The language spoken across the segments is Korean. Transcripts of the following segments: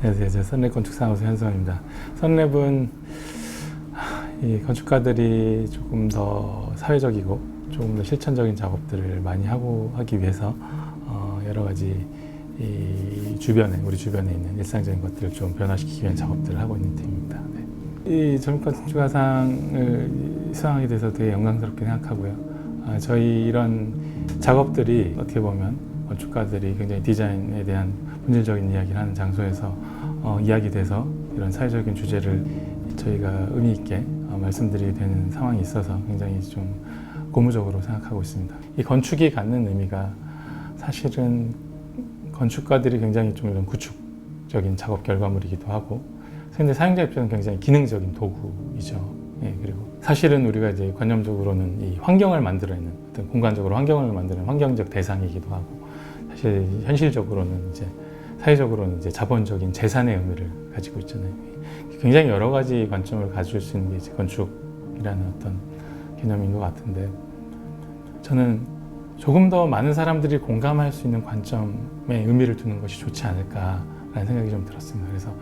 안녕하세요. 선랩 건축사무소 현성입니다. 선랩은 이 건축가들이 조금 더 사회적이고 조금 더 실천적인 작업들을 많이 하기 위해서 여러 가지 우리 주변에 있는 일상적인 것들을 좀 변화시키기 위한 작업들을 하고 있는 팀입니다. 네. 이 젊은 건축가상을 수상하게 돼서 되게 영광스럽게 생각하고요. 저희 이런 작업들이 어떻게 보면 건축가들이 굉장히 디자인에 대한 본질적인 이야기를 하는 장소에서 이야기돼서 이런 사회적인 주제를 저희가 의미 있게 말씀드리게 되는 상황이 있어서 굉장히 좀 고무적으로 생각하고 있습니다. 이 건축이 갖는 의미가 사실은 건축가들이 굉장히 좀 이런 구축적인 작업 결과물이기도 하고, 근데 사용자 입장은 굉장히 기능적인 도구이죠. 예, 그리고 사실은 우리가 이제 관념적으로는 이 환경을 만들어내는 어떤 공간적으로 환경을 만드는 환경적 대상이기도 하고, 사실 현실적으로는 이제 사회적으로는 이제 자본적인 재산의 의미를 가지고 있잖아요. 굉장히 여러 가지 관점을 가질 수 있는 게 이제 건축이라는 어떤 개념인 것 같은데, 저는 조금 더 많은 사람들이 공감할 수 있는 관점에 의미를 두는 것이 좋지 않을까라는 생각이 좀 들었습니다. 그래서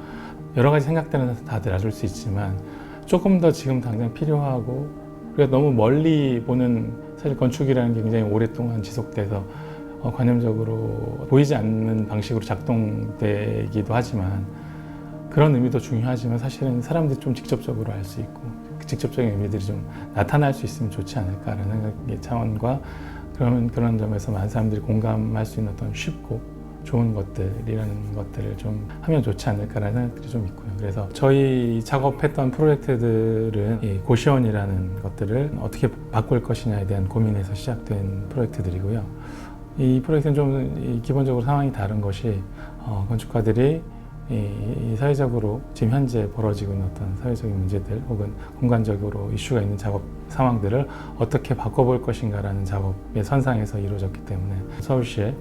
여러 가지 생각들은 다들 놔줄 수 있지만 조금 더 지금 당장 필요하고, 우리가 너무 멀리 보는, 사실 건축이라는 게 굉장히 오랫동안 지속돼서 관념적으로 보이지 않는 방식으로 작동되기도 하지만, 그런 의미도 중요하지만 사실은 사람들이 좀 직접적으로 알 수 있고 그 직접적인 의미들이 좀 나타날 수 있으면 좋지 않을까라는 생각의 차원과, 그런 점에서 많은 사람들이 공감할 수 있는 어떤 쉽고 좋은 것들이라는 것들을 좀 하면 좋지 않을까라는 생각들이 좀 있고요. 그래서 저희 작업했던 프로젝트들은 이 고시원이라는 것들을 어떻게 바꿀 것이냐에 대한 고민에서 시작된 프로젝트들이고요. 이 프로젝트는 좀 기본적으로 상황이 다른 것이, 건축가들이 이 사회적으로 지금 현재 벌어지고 있는 어떤 사회적인 문제들 혹은 공간적으로 이슈가 있는 작업 상황들을 어떻게 바꿔볼 것인가라는 작업의 선상에서 이루어졌기 때문에 서울시에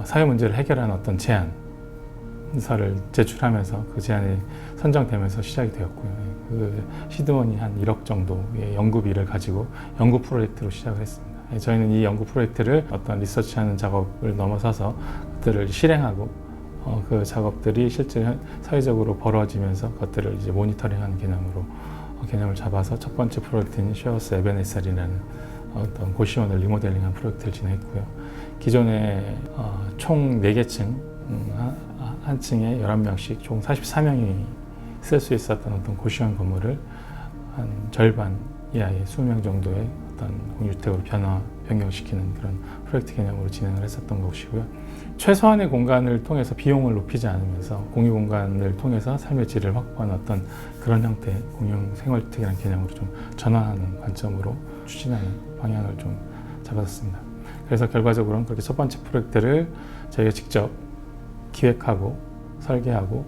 사회 문제를 해결하는 어떤 제안서를 제출하면서 그 제안이 선정되면서 시작이 되었고요. 그 시드머니 한 1억 정도의 연구비를 가지고 연구 프로젝트로 시작을 했습니다. 저희는 이 연구 프로젝트를 어떤 리서치하는 작업을 넘어서서 그들을 실행하고, 그 작업들이 실제 사회적으로 벌어지면서 그것들을 이제 모니터링하는 개념을 잡아서 첫 번째 프로젝트인 쉐어스 에베네살이라는 어떤 고시원을 리모델링한 프로젝트를 진행했고요. 기존에 총 4개 층, 한 층에 11명씩 총 44명이 쓸 수 있었던 어떤 고시원 건물을 한 절반 이하의 20명 정도의 어떤 공유주택으로 변경시키는 그런 프로젝트 개념으로 진행을 했었던 것이고요. 최소한의 공간을 통해서 비용을 높이지 않으면서 공유 공간을 통해서 삶의 질을 확보하는 어떤 그런 형태의 공용 생활주택이라는 개념으로 좀 전환하는 관점으로 추진하는 방향을 좀 잡았습니다. 그래서 결과적으로는 그렇게 첫 번째 프로젝트를 저희가 직접 기획하고 설계하고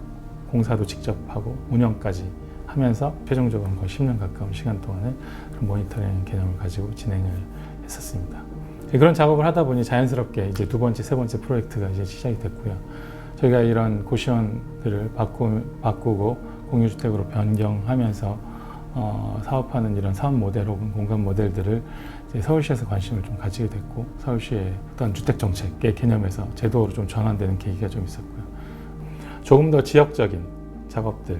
공사도 직접 하고 운영까지 하면서 최종적으로 거의 10년 가까운 시간 동안에 그런 모니터링 개념을 가지고 진행을 했었습니다. 그런 작업을 하다 보니 자연스럽게 이제 두 번째, 세 번째 프로젝트가 이제 시작이 됐고요. 저희가 이런 고시원들을 바꾸고 공유주택으로 변경하면서 사업하는 이런 사업 모델 혹은 공간 모델들을 이제 서울시에서 관심을 좀 가지게 됐고, 서울시의 어떤 주택정책의 개념에서 제도로 좀 전환되는 계기가 좀 있었고요. 조금 더 지역적인 작업들,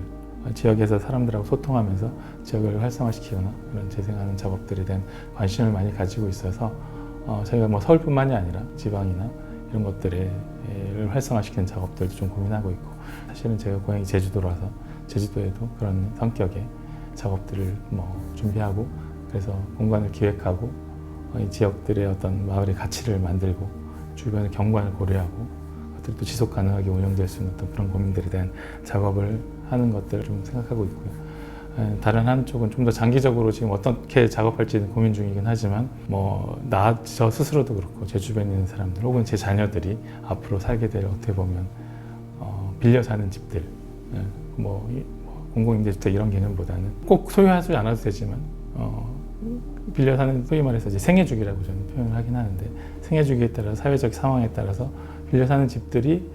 지역에서 사람들하고 소통하면서 지역을 활성화시키거나 그런 재생하는 작업들에 대한 관심을 많이 가지고 있어서 저희가 뭐 서울뿐만이 아니라 지방이나 이런 것들을 활성화시키는 작업들도 좀 고민하고 있고, 사실은 제가 고향이 제주도라서 제주도에도 그런 성격의 작업들을 준비하고, 그래서 공간을 기획하고 이 지역들의 어떤 마을의 가치를 만들고 주변의 경관을 고려하고 그것들이 또 지속 가능하게 운영될 수 있는 어떤 그런 고민들에 대한 작업을 하는 것들을 좀 생각하고 있고요. 다른 한쪽은 좀 더 장기적으로 지금 어떻게 작업할지는 고민 중이긴 하지만, 저 스스로도 그렇고 제 주변에 있는 사람들 혹은 제 자녀들이 앞으로 살게 될, 어떻게 보면 빌려 사는 집들, 공공임대주택 이런 개념보다는 꼭 소유하지 않아도 되지만 빌려 사는, 소위 말해서 이제 생애주기라고 저는 표현을 하긴 하는데, 생애주기에 따라 사회적 상황에 따라서 빌려 사는 집들이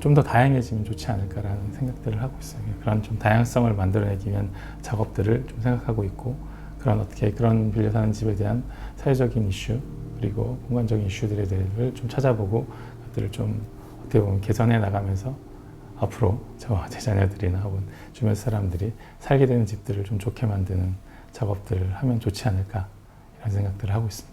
좀 더 다양해지면 좋지 않을까라는 생각들을 하고 있어요. 그런 좀 다양성을 만들어내기 위한 작업들을 좀 생각하고 있고, 그런 빌려 사는 집에 대한 사회적인 이슈 그리고 공간적인 이슈들에 대해서 좀 찾아보고 그것들을 좀 어떻게 보면 개선해 나가면서 앞으로 저와 제 자녀들이나 혹은 주변 사람들이 살게 되는 집들을 좀 좋게 만드는 작업들을 하면 좋지 않을까 이런 생각들을 하고 있습니다.